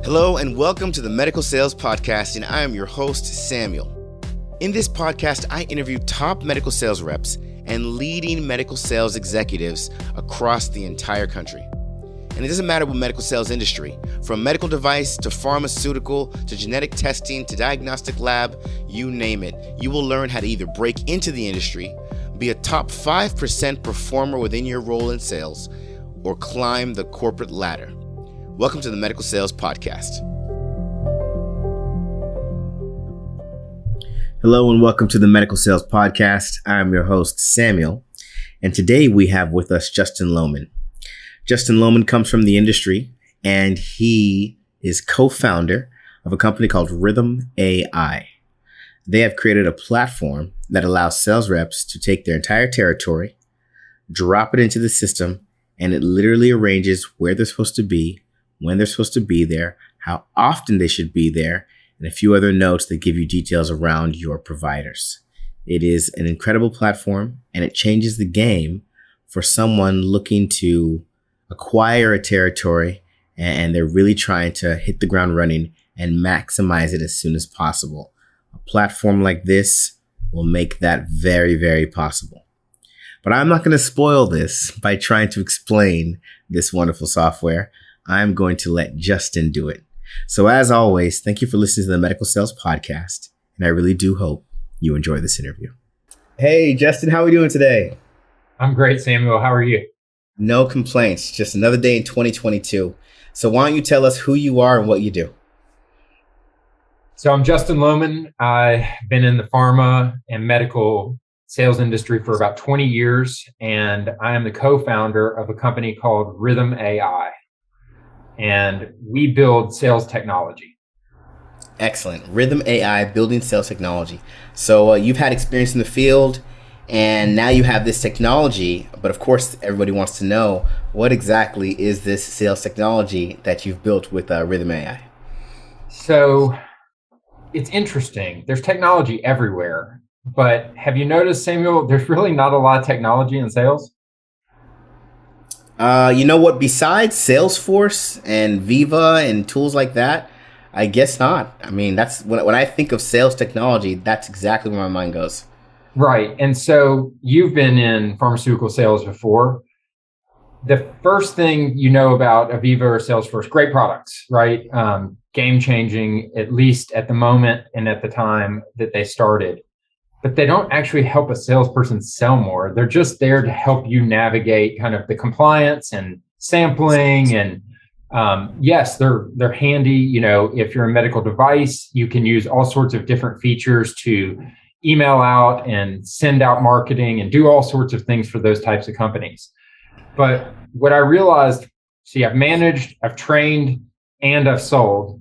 Hello and welcome to the Medical Sales Podcast, and I am your host, Samuel. In this podcast, I interview top medical sales reps and leading medical sales executives across the entire country. And it doesn't matter what medical sales industry, from medical device to pharmaceutical to genetic testing to diagnostic lab, you name it. You will learn how to either break into the industry, be a top 5% performer within your role in sales, or climb the corporate ladder. Welcome to the Medical Sales Podcast. Hello and welcome to the Medical Sales Podcast. I'm your host, Samuel, and today we have with us Justin Lohman. Justin Lohman comes from the industry, and he is co-founder of a company called Rithm AI. They have created a platform that allows sales reps to take their entire territory, drop it into the system, and it literally arranges where they're supposed to be, when they're supposed to be there, how often they should be there, and a few other notes that give you details around your providers. It is an incredible platform, and it changes the game for someone looking to acquire a territory, and they're really trying to hit the ground running and maximize it as soon as possible. A platform like this will make that very, very possible. But I'm not going to spoil this by trying to explain this wonderful software. I'm going to let Justin do it. So as always, thank you for listening to the Medical Sales Podcast, and I really do hope you enjoy this interview. Hey, Justin, how are we doing today? I'm great, Samuel. How are you? No complaints. Just another day in 2022. So why don't you tell us who you are and what you do? So I'm Justin Lohman. I've been in the pharma and medical sales industry for about 20 years, and I am the co-founder of a company called Rithm AI. And we build sales technology. Excellent. Rithm AI, building sales technology. So you've had experience in the field, and now you have this technology. But of course, everybody wants to know, what exactly is this sales technology that you've built with Rithm AI? So it's interesting. There's technology everywhere. But have you noticed, Samuel, there's really not a lot of technology in sales? You know what? Besides Salesforce and Viva and tools like that, I guess not. I mean, that's when I think of sales technology, that's exactly where my mind goes. Right. And so you've been in pharmaceutical sales before. The first thing you know about Aviva or Salesforce, great products, right? Game changing, at least at the moment and at the time that they started. But they don't actually help a salesperson sell more. They're just there to help you navigate kind of the compliance and sampling. And yes, they're handy. You know, if you're a medical device, you can use all sorts of different features to email out and send out marketing and do all sorts of things for those types of companies. But what I realized, see, I've managed, I've trained, and I've sold,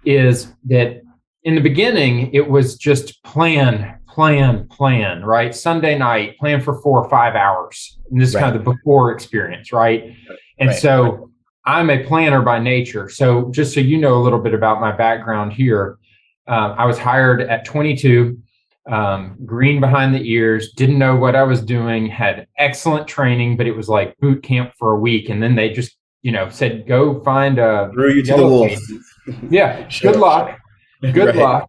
is that in the beginning, it was just plan, right? Sunday night, plan for 4 or 5 hours. And this is kind of the before experience, right? And so I'm a planner by nature. So just so you know a little bit about my background here, I was hired at 22, green behind the ears, didn't know what I was doing, had excellent training, but it was like boot camp for a week. And then they just, said, go find a threw you to the wolves. Yeah, good luck. Good luck,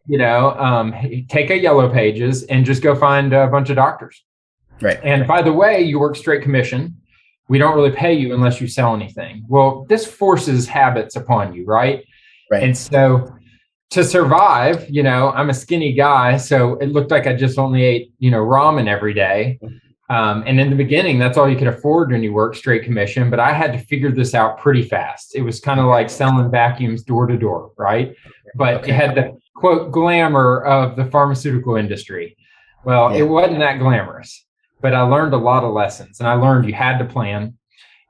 take a yellow pages and just go find a bunch of doctors. Right. And by the way, you work straight commission. We don't really pay you unless you sell anything. Well, this forces habits upon you, right? Right. And so to survive, I'm a skinny guy. So it looked like I just only ate, ramen every day. And in the beginning, that's all you could afford when you work straight commission. But I had to figure this out pretty fast. It was kind of like selling vacuums door to door, right? But it had the quote glamour of the pharmaceutical industry. Well, It wasn't that glamorous, but I learned a lot of lessons, and I learned you had to plan,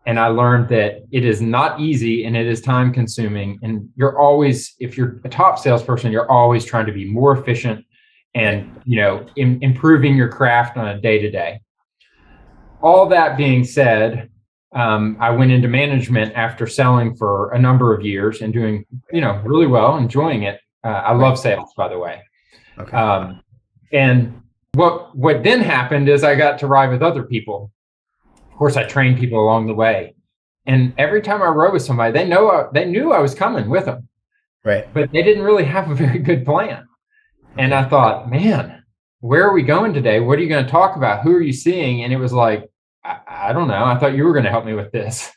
and I learned that it is not easy and it is time consuming. And you're always, if you're a top salesperson, you're always trying to be more efficient and, improving your craft on a day to day. All that being said, I went into management after selling for a number of years and doing, really well, enjoying it. I love sales, by the way. Okay. And what then happened is I got to ride with other people. Of course, I trained people along the way. And every time I rode with somebody, they knew I was coming with them. Right. but they didn't really have a very good plan. And I thought, man, where are we going today? What are you going to talk about? Who are you seeing? And it was like, I don't know. I thought you were going to help me with this.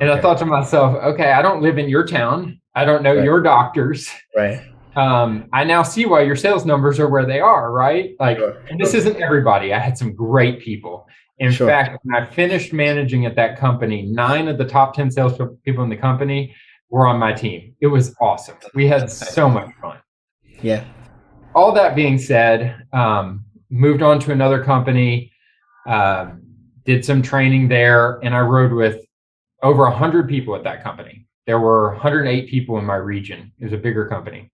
And I thought to myself, okay, I don't live in your town. I don't know your doctors. Right. I now see why your sales numbers are where they are, right? Like, and this isn't everybody. I had some great people. In fact, when I finished managing at that company, 9 of the top 10 sales people in the company were on my team. It was awesome. We had so much fun. Yeah. All that being said, moved on to another company, did some training there, and I rode with over 100 people at that company. There were 108 people in my region. It was a bigger company.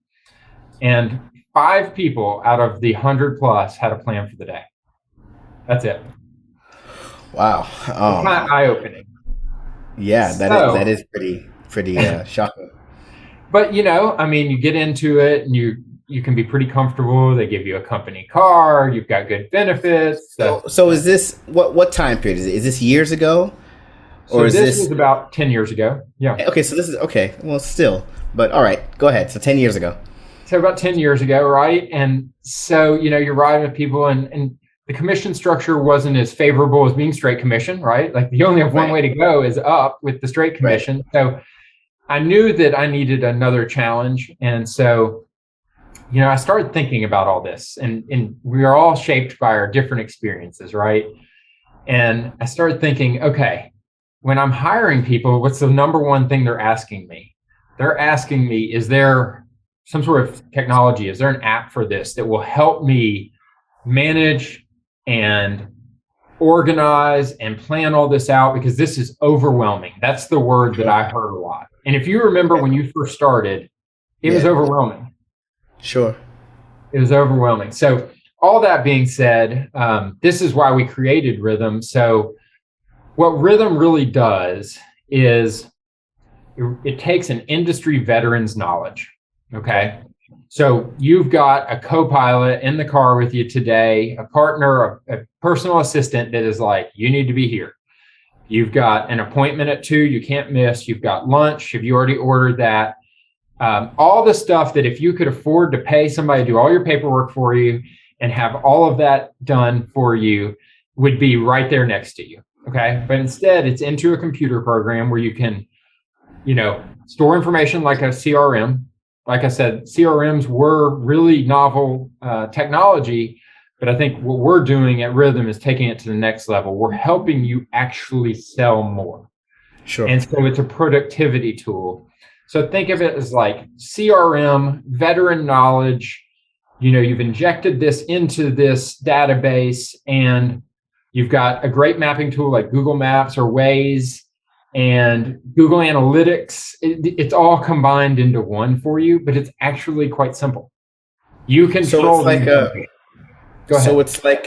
And 5 people out of the 100 plus had a plan for the day. That's it. Wow. It's kind of eye-opening. Yeah, that is pretty shocking. But I mean, you get into it and you can be pretty comfortable. They give you a company car. You've got good benefits. So is this what time period is it? Is this years ago? Or is this was about 10 years ago. Yeah. Okay, so this is okay. Well, still, but all right, go ahead. So 10 years ago. So about 10 years ago, right? And so, you're riding with people and the commission structure wasn't as favorable as being straight commission, right? Like you only have one way to go is up with the straight commission. Right. So I knew that I needed another challenge. And so, I started thinking about all this and we are all shaped by our different experiences, right? And I started thinking, okay, when I'm hiring people, what's the number one thing they're asking me? They're asking me, is there some sort of technology? Is there an app for this that will help me manage and organize and plan all this out? Because this is overwhelming. That's the word that I heard a lot. And if you remember when you first started, it was overwhelming. Sure. It was overwhelming. So all that being said, this is why we created Rithm. So what Rithm really does is it takes an industry veteran's knowledge. Okay. So you've got a co-pilot in the car with you today, a partner, a personal assistant that is like, you need to be here. You've got an appointment at 2 you can't miss. You've got lunch. Have you already ordered that? All the stuff that if you could afford to pay somebody to do all your paperwork for you and have all of that done for you would be right there next to you. Okay. But instead it's into a computer program where you can, store information like a CRM. Like I said, CRMs were really novel technology, but I think what we're doing at Rithm is taking it to the next level. We're helping you actually sell more. Sure. And so it's a productivity tool. So think of it as like CRM, veteran knowledge. You've injected this into this database and you've got a great mapping tool like Google Maps or Waze and Google Analytics. It's all combined into one for you, but it's actually quite simple. You control. So it's like Go ahead. So it's like,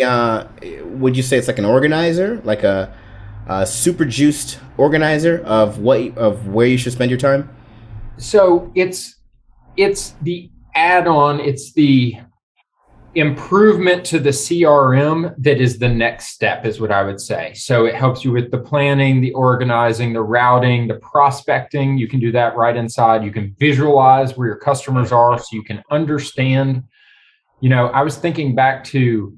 would you say it's like an organizer, like a super juiced organizer of where you should spend your time? So it's the add-on. It's the improvement to the CRM that is the next step, is what I would say. So it helps you with the planning, the organizing, the routing, the prospecting. You can do that right inside. You can visualize where your customers are so you can understand. I was thinking back to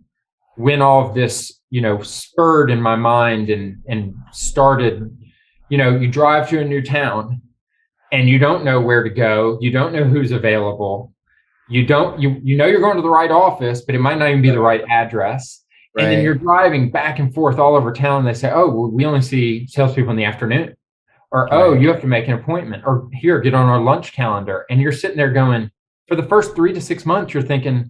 when all of this, spurred in my mind and started. You drive to a new town and you don't know where to go. You don't know who's available. You know you're going to the right office, but it might not even be the right address. Right. And then you're driving back and forth all over town. And they say, oh, well, we only see salespeople in the afternoon. Or, oh, you have to make an appointment. Or here, get on our lunch calendar. And you're sitting there going, for the first 3 to 6 months, you're thinking,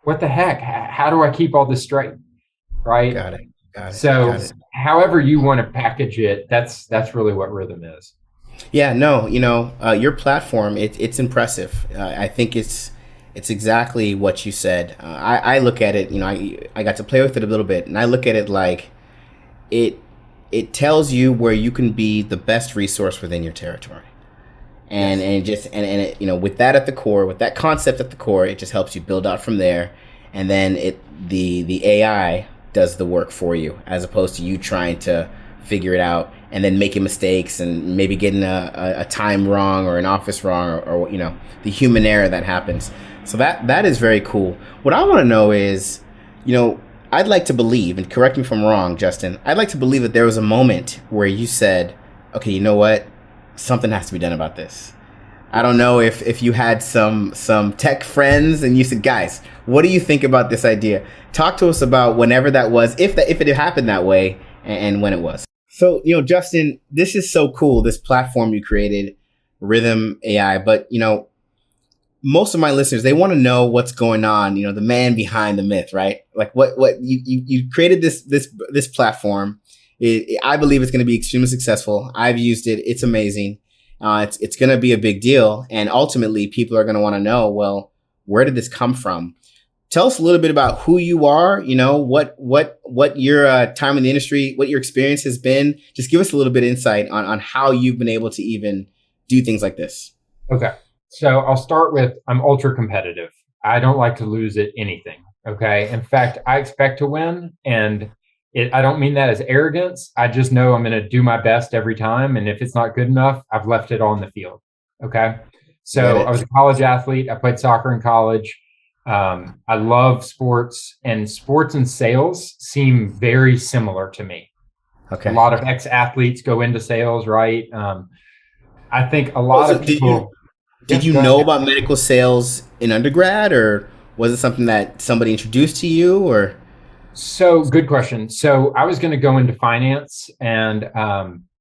what the heck? How do I keep all this straight? Right? Got it. So however you want to package it, that's really what Rithm is. Yeah, no, your platform, it's impressive. I think it's exactly what you said. I look at it, I got to play with it a little bit, and I look at it like it tells you where you can be the best resource within your territory. And with that at the core, with that concept at the core, it just helps you build out from there. And then the AI does the work for you, as opposed to you trying to figure it out and then making mistakes and maybe getting a time wrong or an office wrong or the human error that happens. So that is very cool. What I want to know is, I'd like to believe, and correct me if I'm wrong, Justin, I'd like to believe that there was a moment where you said, okay, you know what? Something has to be done about this. I don't know if you had some tech friends and you said, guys, what do you think about this idea? Talk to us about whenever that was, if it happened that way, and when it was. So, Justin, this is so cool, this platform you created, Rithm AI. But, most of my listeners, they want to know what's going on, the man behind the myth, right? Like what you created this platform. I believe it's going to be extremely successful. I've used it. It's amazing. It's going to be a big deal. And ultimately, people are going to want to know, well, where did this come from? Tell us a little bit about who you are, what your time in the industry, what your experience has been. Just give us a little bit of insight on how you've been able to even do things like this. Okay. So I'll start with, I'm ultra competitive. I don't like to lose at anything. Okay. In fact, I expect to win, and I don't mean that as arrogance. I just know I'm going to do my best every time. And if it's not good enough, I've left it on the field. Okay. So I was a college athlete. I played soccer in college. I love sports, and sports and sales seem very similar to me. Okay. A lot of ex-athletes go into sales, right? I think a lot of people. Did you know about medical sales in undergrad, or was it something that somebody introduced to you, or? So good question. So I was going to go into finance and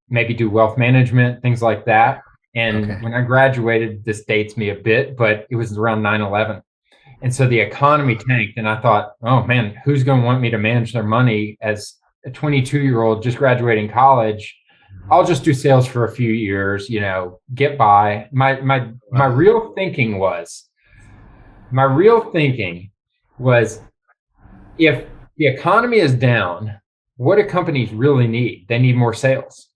maybe do wealth management, things like that. And when I graduated, this dates me a bit, but it was around 9/11. And so the economy tanked, and I thought, oh man, who's going to want me to manage their money as a 22-year-old just graduating college? I'll just do sales for a few years, get by. My real thinking was, if the economy is down, what do companies really need? They need more sales.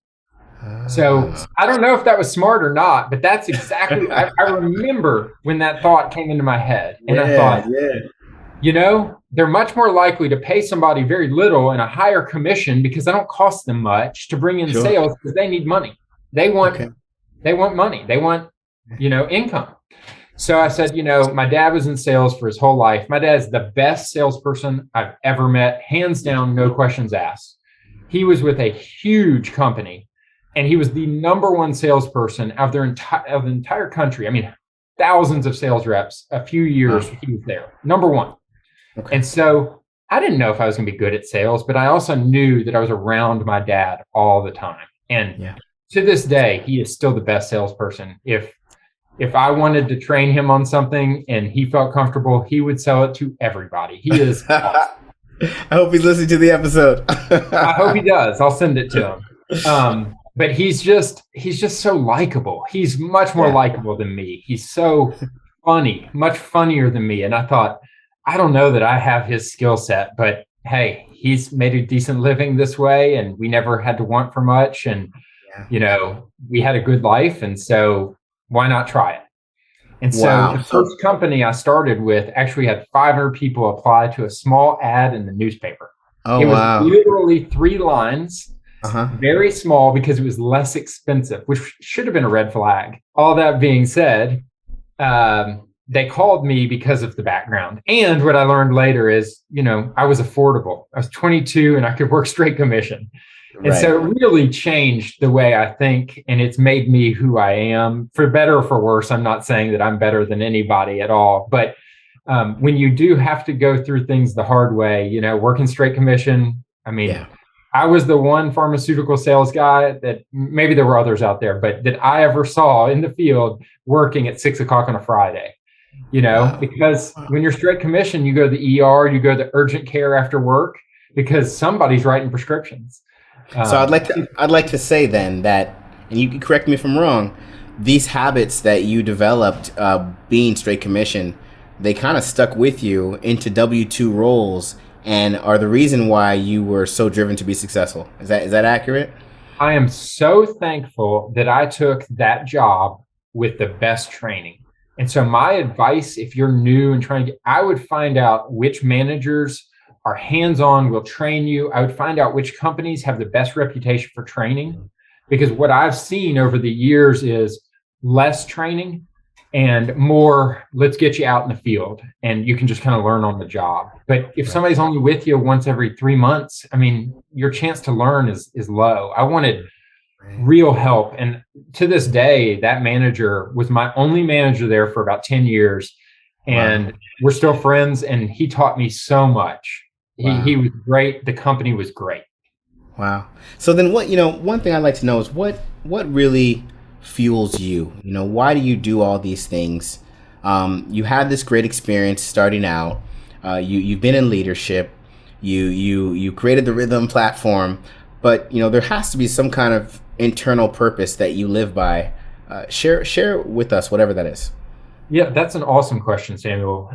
So I don't know if that was smart or not, but that's exactly, I remember when that thought came into my head, and I thought, they're much more likely to pay somebody very little and a higher commission because they don't cost them much to bring in sales, because they need money. They want money. They want, income. So I said, my dad was in sales for his whole life. My dad's the best salesperson I've ever met, hands down, no questions asked. He was with a huge company, and he was the number one salesperson of the entire country. I mean, thousands of sales reps, a few years he was there, number one. And so I didn't know if I was going to be good at sales, but I also knew that I was around my dad all the time. And to this day, he is still the best salesperson. If I wanted to train him on something and he felt comfortable, he would sell it to everybody. He is awesome. I hope he's listening to the episode. I hope he does. I'll send it to him. But he's just so likable. He's much more likable than me. He's so funny, much funnier than me. And I thought, I don't know that I have his skill set, but hey, he's made a decent living this way, and we never had to want for much. And, we had a good life. And so why not try it? And so the first company I started with actually had 500 people apply to a small ad in the newspaper. It was literally 3 lines, very small, because it was less expensive, which should have been a red flag. All that being said, they called me because of the background. And what I learned later is, I was affordable. I was 22 and I could work straight commission. And so it really changed the way I think, and it's made me who I am, for better or for worse. I'm not saying that I'm better than anybody at all, but when you do have to go through things the hard way, working straight commission, I was the one pharmaceutical sales guy that, maybe there were others out there, but that I ever saw in the field working at 6 o'clock on a Friday. Because when you're straight commission, you go to the ER, you go to urgent care after work because somebody's writing prescriptions. So I'd like to say then that, and you can correct me if I'm wrong, these habits that you developed being straight commission, they kind of stuck with you into W-2 roles and are the reason why you were so driven to be successful. Is that accurate? I am so thankful that I took that job with the best training. And so my advice, if you're new and trying to I would find out which managers are hands-on, will train you. I would find out which companies have the best reputation for training. Because what I've seen over the years is less training and more, let's get you out in the field and you can just kind of learn on the job. But if Right. somebody's only with you once every 3 months, I mean, your chance to learn is low. I wanted Right. real help. And to this day, that manager was my only manager there for about 10 years. Wow. And we're still friends. And he taught me so much. He Wow. was great. The company was great. Wow. So then what, one thing I'd like to know is what really fuels you? Why do you do all these things? You had this great experience starting out. You've been in leadership. You created the Rhythm platform, but there has to be some kind of internal purpose that you live by. Share with us whatever that is. Yeah, that's an awesome question, Samuel.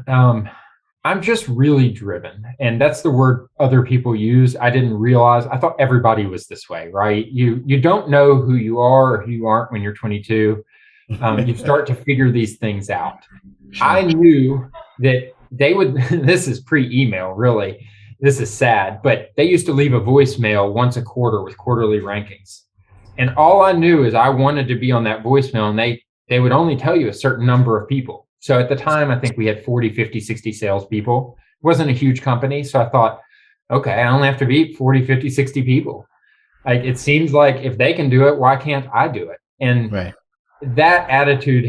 I'm just really driven. And that's the word other people use. I didn't realize, I thought everybody was this way, right? You don't know who you are or who you aren't when you're 22. You start to figure these things out. I Sure. knew that they would, this is pre-email, really. This is sad, but they used to leave a voicemail once a quarter with quarterly rankings. And all I knew is I wanted to be on that voicemail, and they would only tell you a certain number of people. So at the time, I think we had 40, 50, 60 salespeople. It wasn't a huge company. So I thought, okay, I only have to beat 40, 50, 60 people. Like, it seems like if they can do it, why can't I do it? And Right. that attitude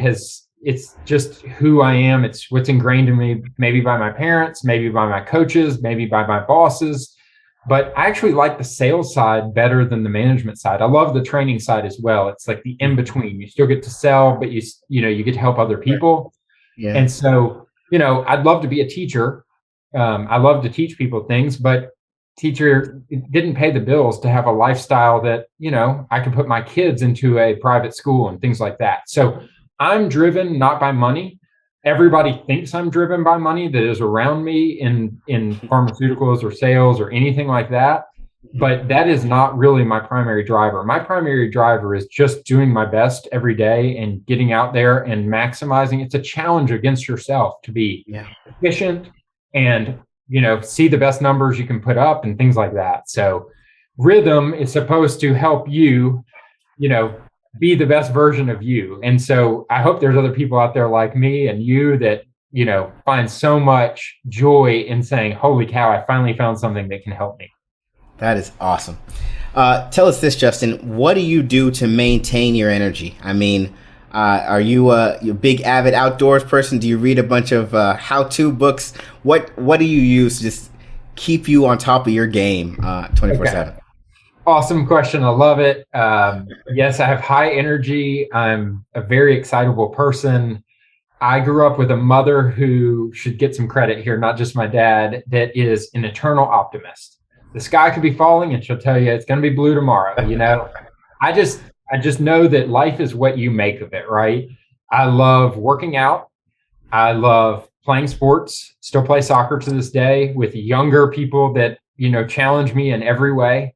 it's just who I am. It's what's ingrained in me, maybe by my parents, maybe by my coaches, maybe by my bosses. But I actually like the sales side better than the management side. I love the training side as well. It's like the in between. You still get to sell, but you get to help other Right. people. Yeah. And so, I'd love to be a teacher. I love to teach people things, but teacher didn't pay the bills to have a lifestyle that, I could put my kids into a private school and things like that. So I'm driven not by money. Everybody thinks I'm driven by money that is around me in pharmaceuticals or sales or anything like that. But that is not really my primary driver. My primary driver is just doing my best every day and getting out there and maximizing. It's a challenge against yourself to be Yeah. efficient and see the best numbers you can put up and things like that. So Rhythm is supposed to help you, you know, be the best version of you. And so I hope there's other people out there like me and you that, find so much joy in saying, holy cow, I finally found something that can help me. That is awesome. Tell us this, Justin. What do you do to maintain your energy? I mean, are you a big avid outdoors person? Do you read a bunch of how-to books? What do you use to just keep you on top of your game 24/7? Okay. Awesome question. I love it. Yes, I have high energy. I'm a very excitable person. I grew up with a mother who should get some credit here, not just my dad, that is an eternal optimist. The sky could be falling and she'll tell you it's going to be blue tomorrow. I just I just know that life is what you make of it, right? I love working out. I love playing sports, still play soccer to this day with younger people that, challenge me in every way.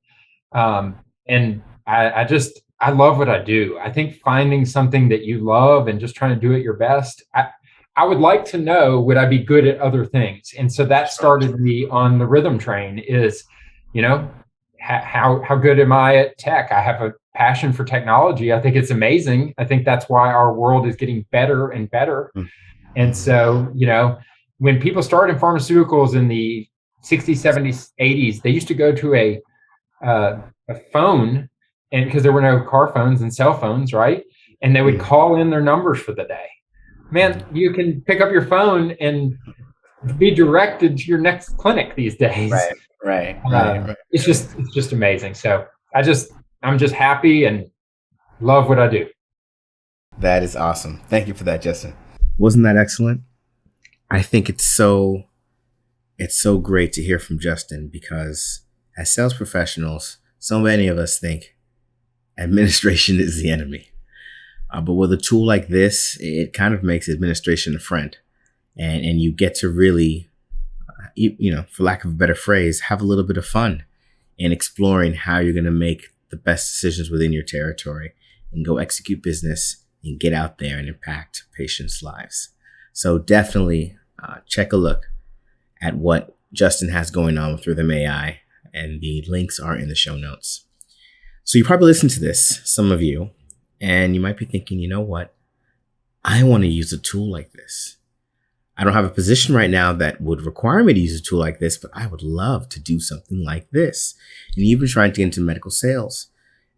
And I love what I do. I think finding something that you love and just trying to do it your best. I would like to know, would I be good at other things? And so that started me on the rhythm train is, you know, how good am I at tech? I have a passion for technology. I think it's amazing. I think that's why our world is getting better and better. And Mm-hmm. so, when people started in pharmaceuticals in the 60s, 70s, 80s, they used to go to a phone, and because there were no car phones and cell phones, right? And they would Mm-hmm. call in their numbers for the day. Man, you can pick up your phone and be directed to your next clinic these days. Right, right, right, right. It's just amazing. So I'm just happy and love what I do. That is awesome. Thank you for that, Justin. Wasn't that excellent? I think it's so great to hear from Justin because as sales professionals, so many of us think administration is the enemy. But with a tool like this, it kind of makes administration a friend, and you get to really, for lack of a better phrase, have a little bit of fun in exploring how you're going to make the best decisions within your territory and go execute business and get out there and impact patients' lives. So definitely check a look at what Justin has going on with Rithm AI, and the links are in the show notes. So you probably listen to this, some of you, and you might be thinking, you know what? I want to use a tool like this. I don't have a position right now that would require me to use a tool like this, but I would love to do something like this. And you've been trying to get into medical sales,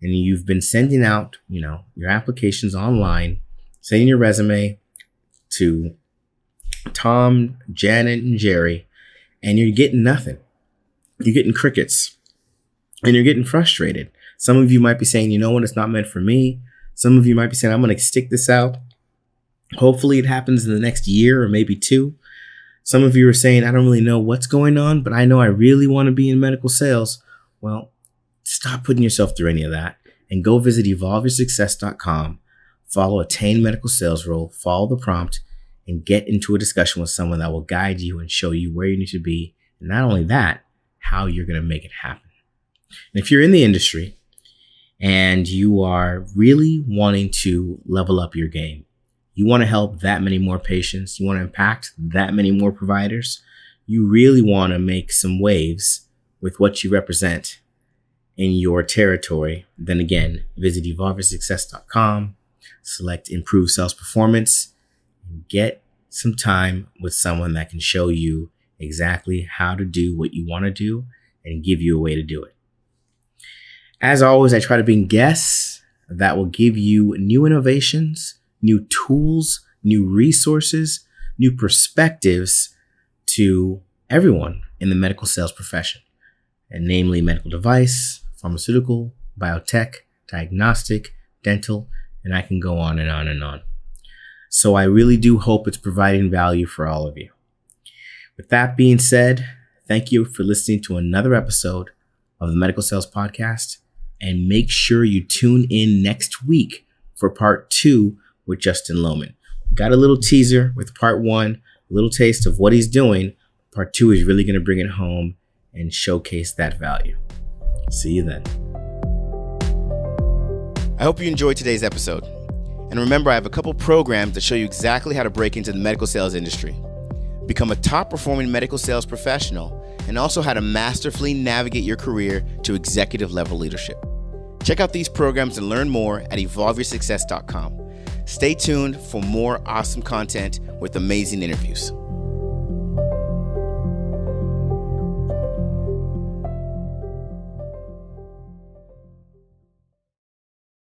and you've been sending out, your applications online, sending your resume to Tom, Janet, and Jerry, and you're getting nothing. You're getting crickets, and you're getting frustrated. Some of you might be saying, you know what, it's not meant for me. Some of you might be saying, I'm going to stick this out. Hopefully it happens in the next year or maybe 2. Some of you are saying, I don't really know what's going on, but I know I really want to be in medical sales. Well, stop putting yourself through any of that and go visit evolveyoursuccess.com, follow Attain Medical Sales Role, follow the prompt, and get into a discussion with someone that will guide you and show you where you need to be. And not only that, how you're going to make it happen. And if you're in the industry and you are really wanting to level up your game, you want to help that many more patients, you want to impact that many more providers, you really want to make some waves with what you represent in your territory, then again, visit evolveyoursuccess.com, select Improve Sales Performance, and get some time with someone that can show you exactly how to do what you want to do and give you a way to do it. As always, I try to bring guests that will give you new innovations, new tools, new resources, new perspectives to everyone in the medical sales profession, and namely medical device, pharmaceutical, biotech, diagnostic, dental, and I can go on and on and on. So I really do hope it's providing value for all of you. With that being said, thank you for listening to another episode of the Medical Sales Podcast, and make sure you tune in next week for part 2 with Justin Lohman. Got a little teaser with part 1, a little taste of what he's doing. Part 2 is really going to bring it home and showcase that value. See you then. I hope you enjoyed today's episode. And remember, I have a couple programs that show you exactly how to break into the medical sales industry, become a top performing medical sales professional, and also how to masterfully navigate your career to executive level leadership. Check out these programs and learn more at evolveyoursuccess.com. Stay tuned for more awesome content with amazing interviews.